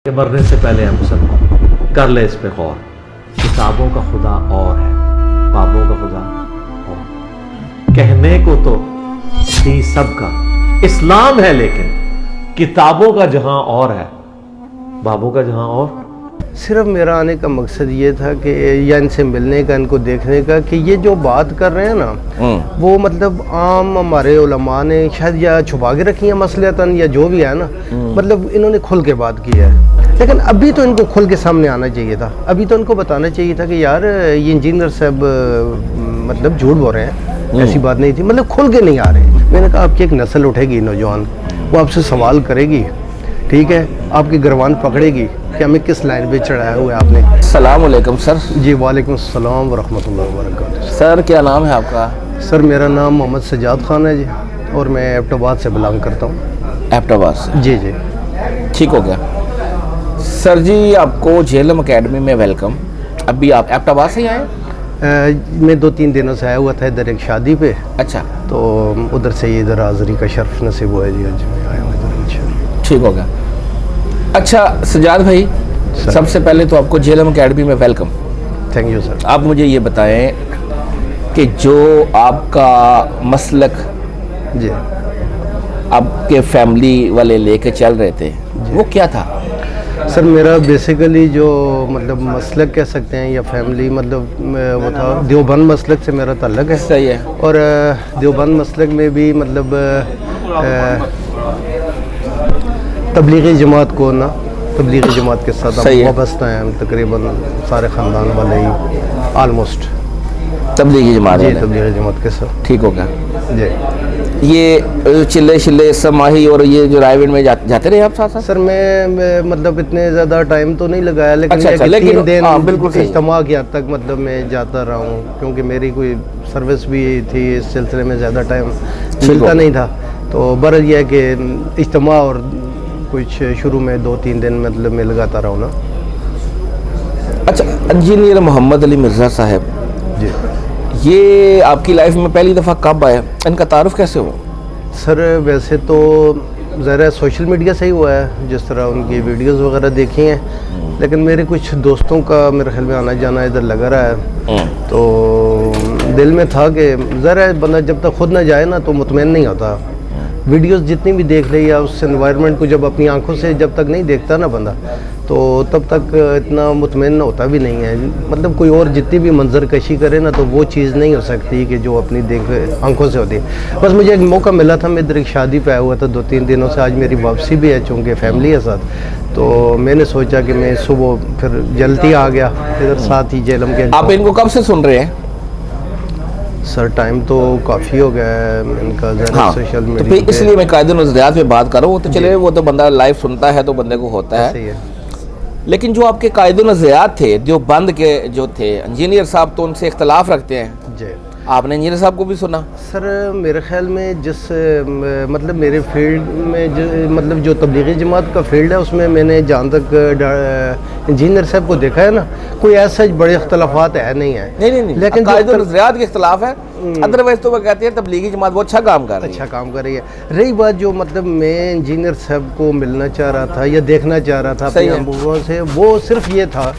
कि मरने से पहले हम सब कर ले इस पे गौर। किताबों का खुदा और है, बाबों का खुदा और। कहने को तो दी सबका इस्लाम है, लेकिन किताबों का जहां और है, बाबों का जहां और। सिर्फ मेरा आने का मकसद ये था कि या इनसे मिलने का, इनको देखने का कि ये जो बात कर रहे हैं ना, वो मतलब आम हमारे उलमा ने शायद या छुपा के रखी है मसलतन, या जो भी है ना, मतलब इन्होंने खुल के बात की है। लेकिन अभी तो इनको खुल के सामने आना चाहिए था। अभी तो इनको बताना चाहिए था कि यार ये इंजीनियर साहब मतलब झूठ बोल रहे हैं, ऐसी बात नहीं थी, मतलब खुल के नहीं आ रहे। मैंने कहा आपकी एक नस्ल उठेगी नौजवान, वो आपसे सवाल करेगी, ठीक है, आपकी गिरवान पकड़ेगी कि हमें किस लाइन पे चढ़ाया हुआ है आपने। अस्सलाम वालेकुम सर। जी वालेकुम अस्सलाम वरहमतुल्लाहि वबरकातुहू। सर क्या नाम है आपका? सर मेरा नाम मोहम्मद सजाद खान है जी, और मैं एबटाबाद से बिलोंग करता हूँ। एबटाबाद से? जी जी ठीक हो गया। सर जी आपको झेलम एकेडमी में वेलकम। अभी आप एबटाबाद से ही आए? मैं 2-3 दिनों से आया हुआ था इधर एक शादी पे। अच्छा, तो उधर से ही इधर हाज़री का शर्फ नसीब हुआ है जी, आज मैं आया हूँ इधर इंशाअल्लाह। ठीक हो गया। अच्छा सजाद भाई, सबसे पहले तो आपको झेलम एकेडमी में वेलकम। Thank you sir. आप मुझे ये बताएं कि जो आपका मसलक जी आपके फैमिली वाले लेके चल रहे थे, वो क्या था? सर मेरा बेसिकली जो मतलब मसलक कह सकते हैं या फैमिली, मतलब वो था देवबंद मसलक से मेरा ताल्लुक़ है। सही है। और देवबंद मसलक में भी मतलब तबलीगी जमात को ना, तबलीगी जमात के साथ हम वाबस्ता हैं, हम तकरीबन सारे ख़ानदान वाले ही ऑलमोस्ट तबलीगी जमात? जी तबलीगी जमात के साथ। ठीक हो गया जी। ये चिल्ले शिल्ले समाही और ये जो रायविंड में जाते रहे आप साथ साथ? सर मैं मतलब इतने ज़्यादा टाइम तो नहीं लगाया, लेकिन अच्छा, लेकिन 3 दिन बिल्कुल इज्तिमा की हद तक मतलब मैं जाता रहा हूँ, क्योंकि मेरी कोई सर्विस भी थी, इस सिलसिले में ज़्यादा टाइम मिलता नहीं था। तो बरस यह है कि इज्तिमा और कुछ शुरू में 2-3 दिन मतलब मैं लगाता रहा हूँ ना। अच्छा, इंजीनियर मोहम्मद अली मिर्ज़ा साहब जी, ये आपकी लाइफ में पहली दफ़ा कब आया? इनका तारुफ कैसे हुआ? सर वैसे तो ज़रा सोशल मीडिया से ही हुआ है, जिस तरह उनकी वीडियोस वगैरह देखी हैं, लेकिन मेरे कुछ दोस्तों का मेरे ख्याल में आना जाना इधर लगा रहा है। तो दिल में था कि ज़रा बंदा जब तक खुद ना जाए ना तो मुतमईन नहीं होता। वीडियोस जितनी भी देख ले या उस एनवायरनमेंट को जब अपनी आंखों से जब तक नहीं देखता ना बंदा, तो तब तक इतना मुतमईन होता भी नहीं है। मतलब कोई और जितनी भी मंजर कशी करे ना, तो वो चीज़ नहीं हो सकती कि जो अपनी देख आंखों से होती है। बस मुझे एक मौका मिला था, मैं इधर एक शादी पे आया हुआ था 2-3 दिनों से। आज मेरी वापसी भी है चूँकि फैमिली के साथ, तो मैंने सोचा कि मैं सुबह फिर जल्दी आ गया इधर साथ ही झेलम के। आप इनको कब से सुन रहे हैं? सर टाइम तो काफ़ी हो गया है इनका ज़रा सोशल मीडिया। तो फिर इसलिए मैं कायदे नज़रियात में बात कर रहा हूँ। तो चले, वो तो बंदा लाइव सुनता है तो बंदे को होता है। सही है। लेकिन जो आपके कायदे नज़रियात थे, जो बंद के जो थे, इंजीनियर साहब तो उनसे इख्तलाफ रखते हैं। जी, आपने इंजीनियर साहब को भी सुना? सर मेरे ख्याल में जिस मतलब मेरे फील्ड में मतलब जो तबलीगी जमात का फील्ड है, उसमें मैंने जहाँ तक इंजीनियर साहब को देखा है ना, कोई ऐसा बड़े इख्तलाफात है नहीं है। नहीं, लेकिन कायदे नज़रियात के इख्तलाफ है। अदरवाइज तो वो कहते हैं तबलीगी जमात वो अच्छा काम कर रही है। अच्छा काम कर रही है। रही बात जो मतलब मैं इंजीनियर साहब को मिलना चाह रहा था या देखना चाह रहा था अपने अनुभवों से, वो सिर्फ ये था,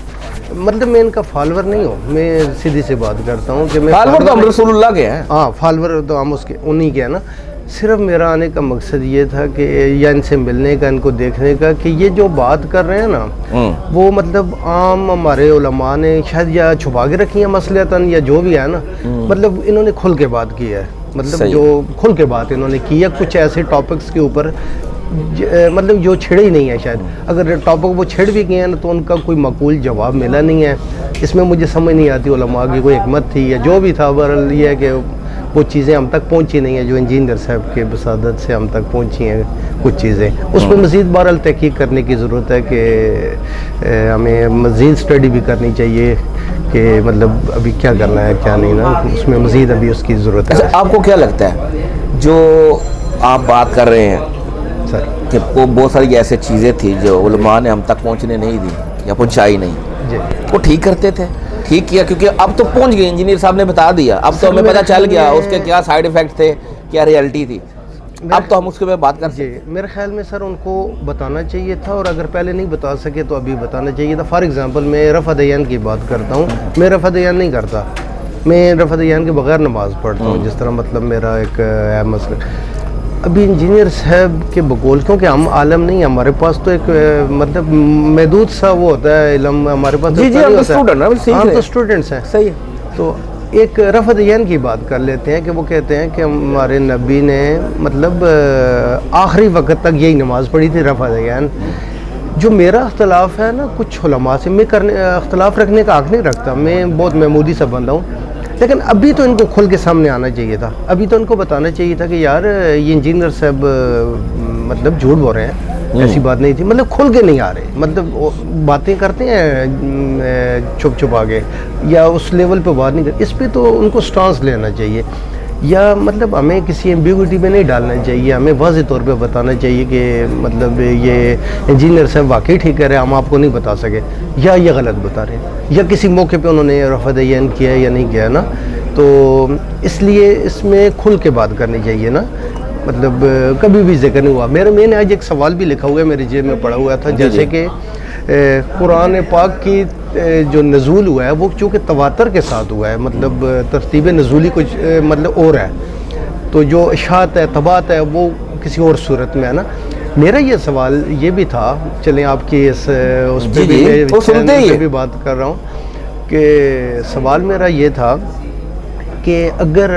मतलब मैं इनका फॉलोअर नहीं हूँ, मैं सीधी सी बात करता हूँ कि मैं फॉलोअर तो हम रसूलुल्लाह के हैं। हाँ, फॉलोअर तो हम उसके उन्हीं के हैं ना। सिर्फ मेरा आने का मकसद ये था कि या इनसे मिलने का, इनको देखने का कि ये जो बात कर रहे हैं ना, वो मतलब आम हमारे उलमा ने शायद या छुपा के रखी है मसलतन, या जो भी है ना, मतलब इन्होंने खुल के बात की है। मतलब जो खुल के बात इन्होंने की है कुछ ऐसे टॉपिक्स के ऊपर मतलब जो छिड़े ही नहीं है। शायद अगर टॉपिक वो छिड़ भी गए हैं ना, तो उनका कोई मकबूल जवाब मिला नहीं है। इसमें मुझे समझ नहीं आती उलमा की कोई हिकमत थी या जो भी था। बहरहाल ये है कि वो चीज़ें हम तक पहुंची नहीं है जो इंजीनियर साहब के बसादत से हम तक पहुंची हैं कुछ चीज़ें। उस पर मज़ीद बहरहाल तहकीक करने की ज़रूरत है कि हमें मज़ीद स्टडी भी करनी चाहिए कि मतलब अभी क्या करना है क्या नहीं ना, उसमें मज़ीद अभी उसकी ज़रूरत है। आपको क्या लगता है जो आप बात कर रहे हैं सर कि वो बहुत सारी ऐसी चीज़ें थी जो उलमा ने हम तक पहुंचने नहीं दी या पहुंचाई नहीं, जी, वो ठीक करते थे? ठीक किया, क्योंकि अब तो पहुंच गए, इंजीनियर साहब ने बता दिया, अब तो हमें पता चल गया उसके क्या साइड इफ़ेक्ट थे, क्या रियलिटी थी। अब तो हम उसके बारे में बात कर जी, मेरे ख्याल में सर उनको बताना चाहिए था, और अगर पहले नहीं बता सके तो अभी बताना चाहिए था। फॉर एग्जांपल मैं रफ़ा दयान की बात करता हूँ, मैं रफ़ा दयान नहीं करता, मैं रफ़ा दयान के बगैर नमाज़ पढ़ता हूँ, जिस तरह मतलब मेरा एक है मसला। अभी इंजीनियर साहब के बकौल, क्योंकि हम आलम नहीं, हमारे पास तो एक मतलब महदूद सा वो होता है इल्म हमारे पास। जी जी, हम तो स्टूडेंट्स हैं। सही है। तो एक रफ़ा दयान की बात कर लेते हैं कि वो कहते हैं कि हमारे नबी ने मतलब आखिरी वक्त तक यही नमाज़ पढ़ी थी, रफ़ा दयान। जो मेरा अख्तलाफ है ना कुछ उलमा से, मैं करने अख्तलाफ रखने का हक़ नहीं रखता, मैं बहुत महमूदी सा बंदा हूँ, लेकिन अभी तो इनको खुल के सामने आना चाहिए था। अभी तो इनको बताना चाहिए था कि यार ये इंजीनियर साहब मतलब झूठ बोल रहे हैं, ऐसी बात नहीं थी, मतलब खुल के नहीं आ रहे, मतलब बातें करते हैं छुप छुप आगे, या उस लेवल पे बात नहीं करते। इस पे तो उनको स्टांस लेना चाहिए, या मतलब हमें किसी एम्बिग्युइटी में नहीं डालना चाहिए, हमें वाज़ेह तौर पे बताना चाहिए कि मतलब ये इंजीनियर साहब वाकई ठीक कह रहे हैं, हम आपको नहीं बता सके, या ये गलत बता रहे हैं, या किसी मौके पे उन्होंने रफ़ा दयान किया है या नहीं किया ना। तो इसलिए इसमें खुल के बात करनी चाहिए ना, मतलब कभी भी जिक्र नहीं हुआ। मैंने आज एक सवाल भी लिखा हुआ है, मेरे जेब में पड़ा हुआ था, जैसे कि कुरान पाक की जो नज़ूल हुआ है वो चूँकि तवातर के साथ हुआ है, मतलब तरतीब नज़ूली कुछ मतलब और है, तो जो इशात है तबात है वो किसी और सूरत में है ना। मेरा ये सवाल ये भी था, चलें आपकी उस पर भी मैं भी बात कर रहा हूँ, कि सवाल मेरा ये था कि अगर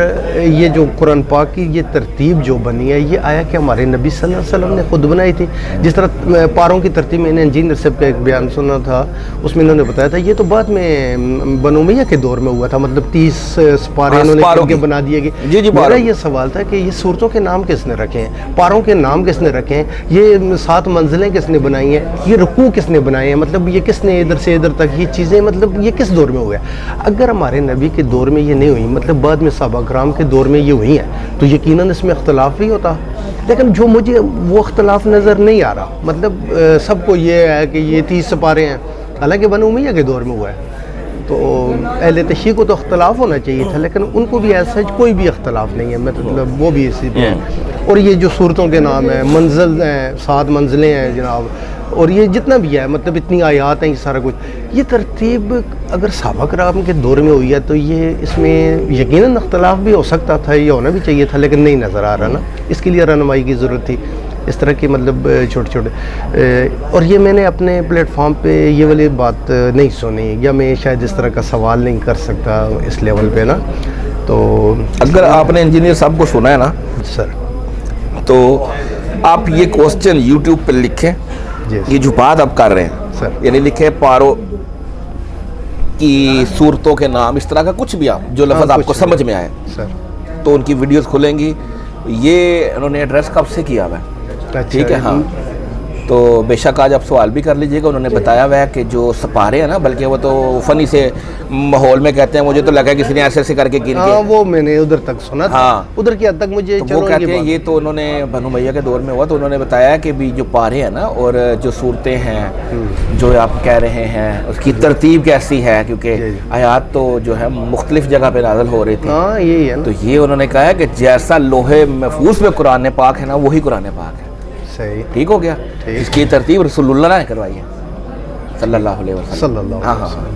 ये जो कुरान पाक की ये तरतीब जो बनी है, ये आया कि हमारे नबी सल्लल्लाहु अलैहि वसल्लम ने खुद बनाई थी। जिस तरह पारों की तरतीब मैंने इंजीनियर साहब का एक बयान सुना था, उसमें इन्होंने बताया था ये तो बाद में बनु उमैया के दौर में हुआ था, मतलब 30 पारे इन्होंने बना दिए गए। मेरा ये सवाल था कि ये सूरतों के नाम किसने रखे हैं, पारों के नाम किसने रखे हैं, ये 7 मंजिलें किसने बनाई हैं, ये रुकू किसने बनाए हैं, मतलब ये किसने इधर से इधर तक ये चीज़ें, मतलब ये किस दौर में हुआ है। अगर हमारे नबी के दौर में ये नहीं हुई, मतलब बाद में सहाबा कराम के दौर में ये हुई है, तो यकीनन इसमें अख्तलाफ भी होता। लेकिन जो मुझे वो अख्तलाफ नज़र नहीं आ रहा, मतलब सबको ये है कि ये 30 सिपारे हैं, हालांकि बनु उमैया के दौर में हुआ है, तो अहले तशरीह को तो अख्तलाफ होना चाहिए था, लेकिन उनको भी ऐसा कोई भी अख्तलाफ नहीं है, मतलब वो भी इसी पे है। और ये जो सूरतों के नाम है, मंजिल हैं, 7 मंजिलें हैं जनाब, और ये जितना भी है, मतलब इतनी आयात हैं, ये सारा कुछ, ये तरतीब अगर सहाबा कराम के दौर में हुई है तो ये इसमें यकीनन अख्तलाफ भी हो सकता था, ये होना भी चाहिए था, लेकिन नहीं नज़र आ रहा ना, इसके लिए रहनुमाई की ज़रूरत थी। इस तरह की मतलब छोटे छोटे, और ये मैंने अपने प्लेटफॉर्म पे ये वाली बात नहीं सुनी, या मैं शायद इस तरह का सवाल नहीं कर सकता इस लेवल पे ना। तो अगर आपने इंजीनियर साहब को सुना है ना सर, तो आप ये क्वेश्चन यूट्यूब पर लिखें, ये जो बात आप कर रहे हैं सर, यानी लिखे पारो की सूरतों के नाम, इस तरह का कुछ भी आप जो लफ्ज़ आपको समझ में आए सर, तो उनकी वीडियोस खुलेंगी। ये उन्होंने एड्रेस कब से किया हुआ है, ठीक है। हाँ, तो बेशक आज आप सवाल भी कर लीजिएगा, उन्होंने बताया हुआ है कि जो सपारे हैं ना, बल्कि वो तो फनी से माहौल में कहते हैं, मुझे तो लगा किसी ने ऐसे ऐसे करके गिन के, वो मैंने उधर तक सुना था। हाँ, उधर की हद तक मुझे तो वो कहते हैं ये तो उन्होंने बनु उमैया के दौर में हुआ, तो उन्होंने बताया कि भी जो पारे हैं ना और जो सूरतें हैं जो आप कह रहे हैं उसकी तरतीब कैसी है, क्योंकि आयात तो जो है मुख्तलिफ जगह पे नाज़िल हो रही थी। हाँ, यही है। तो ये उन्होंने कहा है कि जैसा लोहे महफूज में कुरान पाक है ना, वही कुरान पाक है। सही, ठीक हो गया। इसकी तरतीब रसूलुल्लाह ने करवाई है सल्लल्लाहु अलैहि वसल्लम। हाँ,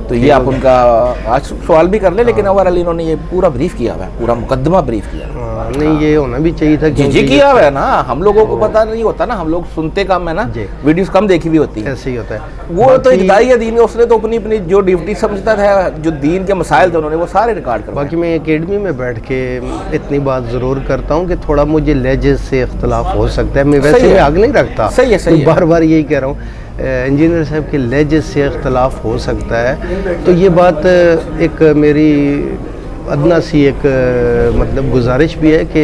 तो ये आप उनका आज सवाल भी कर ले, लेकिन ओवरऑल इन्होंने ये पूरा ब्रीफ किया हुआ है, पूरा मुकद्दमा ब्रीफ किया है। नहीं, ये होना भी चाहिए था, जी किया हुआ है ना, हम लोगों को पता नहीं होता ना, हम लोग सुनते कम है ना, वीडियोस कम देखी भी होती है, ऐसे ही होता है। वो तो इब्तिदाई है दीन में, उसने तो अपनी अपनी जो ड्यूटी समझता था, जो दीन के मसाइल थे उन्होंने वो सारे रिकॉर्ड कर। बाकी मैं एकेडमी में बैठ के इतनी बात ज़रूर करता हूँ कि थोड़ा मुझे लहजे से इख्तलाफ हो सकता है, मैं वैसे में आग नहीं रखता, सही है, बार बार यही कह रहा हूँ, इंजीनियर साहब के लहजे से इख्तलाफ हो सकता है। तो ये बात एक मेरी अदना सी एक मतलब गुजारिश भी है कि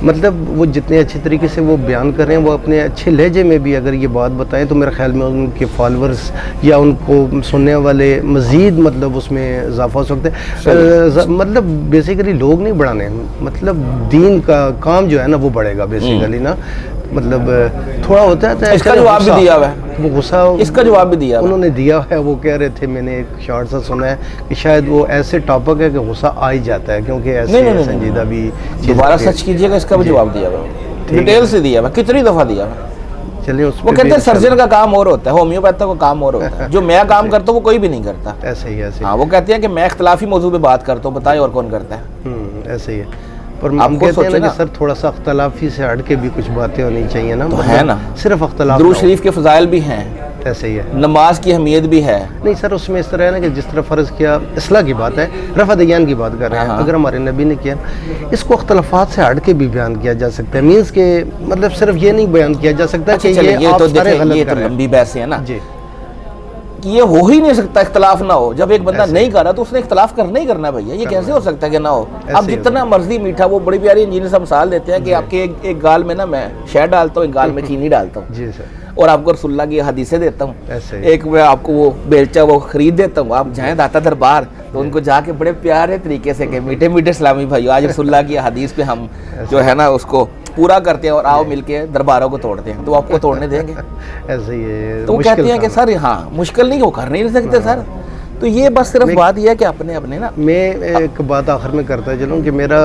मतलब वो जितने अच्छे तरीके से वो बयान कर रहे हैं, वो अपने अच्छे लहजे में भी अगर ये बात बताएं तो मेरे ख्याल में उनके फॉलोअर्स या उनको सुनने वाले मज़ीद मतलब उसमें इजाफा हो सकता है। मतलब बेसिकली लोग नहीं बढ़ाने, मतलब दीन का काम जो है ना वो बढ़ेगा बेसिकली ना, मतलब थोड़ा होता है। इसका जवाब भी दिया हुआ है, वो गुस्सा इसका जवाब भी दिया उन्होंने दिया है। वो कह रहे थे, मैंने एक शॉर्ट सा सुना है कि शायद वो ऐसे टॉपिक है कि गुस्सा आ ही जाता है, क्योंकि ऐसे संजीदा भी। दोबारा सच कीजिएगा, इसका भी जवाब दिया हुआ है। डिटेल से दिया हुआ, कितनी दफा दिया हुआ। चलिए उस वो कहते हैं सर्जन का काम और होता है, होम्योपैथ का काम और होता है, जो मैं काम करता हूँ वो कोई भी नहीं करता। ऐसे ही ऐसे। हाँ, वो कहते हैं कि मैं इख्तलाफी मौजूद पे बात करता हूँ, बताए और कौन करता है। ऐसे ही है। पर हम कहते हैं ना कि सर थोड़ा सा अख्तलाफी से हट के भी कुछ बातें होनी चाहिए ना, तो है ना, सिर्फ अख्तलाफ। दुरूद शरीफ के फजाइल भी हैं, ऐसे ही है, नमाज की अहमियत भी है। नहीं सर, उसमें इस तरह है ना कि जिस तरह फ़र्ज़ किया इस्लाह की बात है, रफ़ा दयान की बात कर रहे हैं, अगर हमारे नबी ने किया, इसको अख्तलाफात से हट के भी बयान किया जा सकता है। मीन्स के मतलब सिर्फ ये नहीं बयान किया जा सकता कि ये आप सारे गलत कर रहे हैं। लंबी बहस है ना जी, कि ये हो ही नहीं सकता इख्तलाफ ना हो। जब एक बंदा नहीं कर रहा तो उसने इख्तलाफ करना ही करना है भैया, ये कैसे हो सकता है कि ना हो। अब जितना मर्जी मीठा, वो बड़ी प्यारी इंजीनियर साहब मिसाल देते हैं कि आपके एक गाल में ना मैं शहद डालता हूँ, एक गाल में चीनी डालता हूँ जी सर, और आपको रसूलुल्लाह की हदीसें देता हूँ, ऐसे एक मैं आपको वो बेलचा वो खरीद देता हूँ, आप जाएं दाता दरबार तो उनको जाके बड़े प्यारे तरीके से के मीठे मीठे इस्लामी भाइयों, आज रसूलुल्लाह की हदीस पे हम जो है ना उसको पूरा करते हैं और आओ मिलके दरबारों को तोड़ते हैं, तो आपको तोड़ने देंगे? ऐसे ही है। तो कहते हैं कि सर हाँ मुश्किल नहीं, वो कर नहीं सकते सर। तो ये बस सिर्फ बात यह है कि अपने अपने ना, मैं एक बात आखिर में करता चलूँ कि मेरा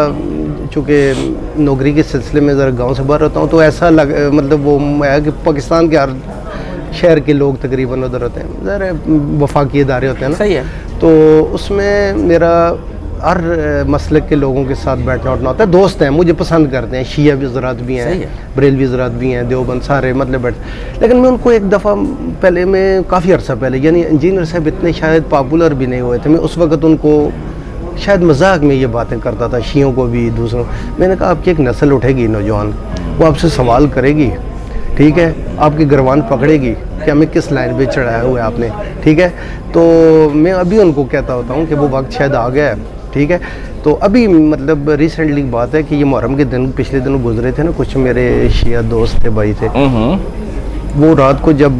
चूँकि नौकरी के सिलसिले में ज़रा गांव से बाहर रहता हूँ, तो ऐसा मतलब वो है कि पाकिस्तान के हर शहर के लोग तकरीबन उधर होते हैं, ज़रा वफाकी इदारे होते हैं ना, सही है। तो उसमें मेरा हर मसलक के लोगों के साथ बैठना उठना होता है। दोस्त हैं, मुझे पसंद करते हैं, शिया भी ज़रात भी हैं, बरेलवी ज़रात भी हैं, देवबंद सारे मतलब बैठ। लेकिन मैं उनको एक दफ़ा पहले, मैं काफ़ी अर्सा पहले, यानी इंजीनियर साहब इतने शायद पॉपुलर भी नहीं हुए थे, मैं उस वक्त उनको शायद मजाक में ये बातें करता था, शियों को भी, दूसरों। मैंने कहा आपकी एक नस्ल उठेगी नौजवान, वो आपसे सवाल करेगी, ठीक है, आपकी गिरवान पकड़ेगी कि हमें किस लाइन पे चढ़ाया हुआ है आपने, ठीक है। तो मैं अभी उनको कहता होता हूँ कि वो वक्त शायद आ गया है, ठीक है। तो अभी मतलब रिसेंटली बात है कि ये मुहर्रम के दिन पिछले दिनों गुजरे थे ना, कुछ मेरे शिया दोस्त थे, भाई थे, वो रात को जब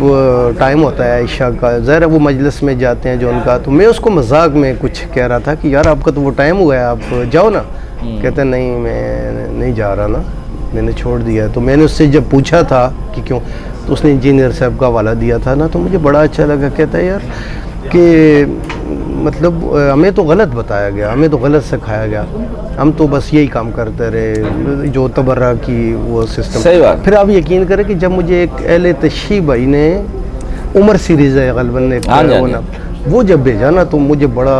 टाइम होता है इशा का, ज़रा वो मजलिस में जाते हैं जो उनका, तो मैं उसको मजाक में कुछ कह रहा था कि यार आपका तो वो टाइम हुआ है, आप जाओ ना। कहते नहीं मैं नहीं जा रहा ना, मैंने छोड़ दिया। तो मैंने उससे जब पूछा था कि क्यों, तो उसने इंजीनियर साहब का हवाला दिया था ना, तो मुझे बड़ा अच्छा लगा। कहता है यार कि मतलब हमें तो गलत बताया गया, हमें तो गलत सिखाया गया, हम तो बस यही काम करते रहे, जो तबर्रा की वो सिस्टम। सही बात। फिर आप यकीन करें कि जब मुझे एक अहले तशरीह भाई ने उमर सीरीज़ है गलबन ने वो जब भेजा ना, तो मुझे बड़ा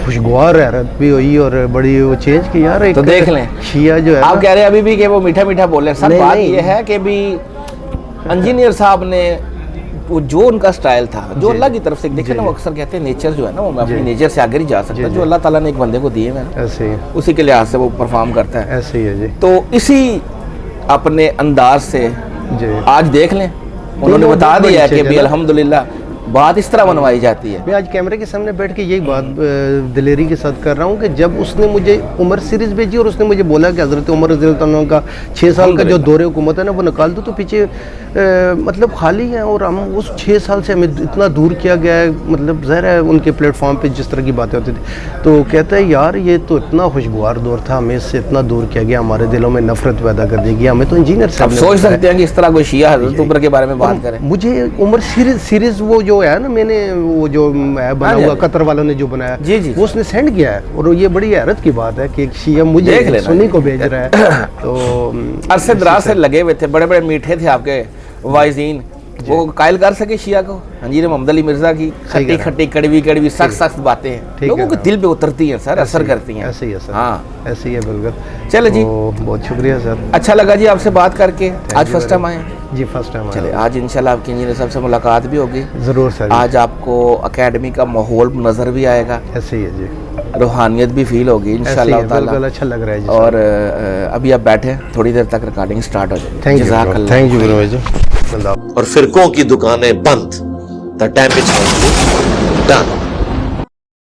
खुशगवार हैरत भी हुई और बड़ी वो चेंज की यार। एक तो देख लें शिया जो है, आप कह रहे हैं अभी भी कि वो मीठा मीठा बोले, सर बात ये है कि भी इंजीनियर साहब ने वो जो उनका स्टाइल था, जो अल्लाह की तरफ से, देखिए ना वो अक्सर कहते हैं नेचर जो है ना, वो मैं अपनी नेचर से आगे नहीं जा सकता, जो अल्लाह ताला ने एक बंदे को दिए हैं ऐसे ही, उसी के लिहाज से वो परफॉर्म करता है, ऐसे ही है जी। तो इसी अपने अंदाज से आज देख लें, उन्होंने बता दिया कि भी अल्हम्दुलिल्लाह बात इस तरह बनवाई जाती है। मैं आज कैमरे के सामने बैठ के यही बात दिलेरी के साथ कर रहा हूँ कि जब उसने मुझे उमर सीरीज़ भेजी और उसने मुझे बोला कि हज़रत उमर रज़ी अल्लाह अन्हु का 6 साल का जो दौरे हुकूमत है ना वो निकाल दो, तो पीछे मतलब खाली है, और हम उस 6 साल से हमें इतना दूर किया गया है, मतलब ज़ाहिर है उनके प्लेटफॉर्म पे जिस तरह की बातें होती थी। तो कहता है यार ये तो इतना खुशगवार दौर था, हमें इससे इतना दूर किया गया, हमारे दिलों में नफरत पैदा कर देगी, हमें तो इंजीनियर साहब सोच सकते हैं कि इस तरह कोई शिया हज़रत उमर के बारे में बात करें। मुझे उमर सीरीज़ वो जो है ना, मैंने वो जो बना हुआ कतर वालों ने जो बनाया जी, वो उसने सेंड किया है, और ये बड़ी हैरत की बात है कि एक शिया मुझे सुन्नी को भेज रहा है। तो अरसे दराज से लगे हुए थे, बड़े बड़े मीठे थे आपके वाइजीन, वो कायल कर सके शिया को। अंजीर मोहम्मद अली मिर्जा की खट्टी खट्टी कड़वी कड़वी सख्त सख्त बातें हैं, लोगों के दिल पे उतरती हैं सर, असर करती हैं। ऐसे ही है सर, हाँ ऐसे ही है बिल्कुल। चले जी, बहुत शुक्रिया सर, अच्छा लगा जी आपसे बात करके। आज फर्स्ट टाइम आए जी? First time. चले आज इंशाल्लाह आपकी इंजीनियर साहब से मुलाकात भी होगी ज़रूर सर। आज आपको एकेडमी का माहौल नज़र भी आएगा, ऐसे ही है जी, रूहानियत भी फील होगी इंशाल्लाह ताला। अच्छा लग रहा है जी। और अभी आप बैठे, थोड़ी देर तक रिकॉर्डिंग स्टार्ट हो जाएगी। थैंक यू जी। और फिरकों की दुकानें बंद, द डैमेज डन।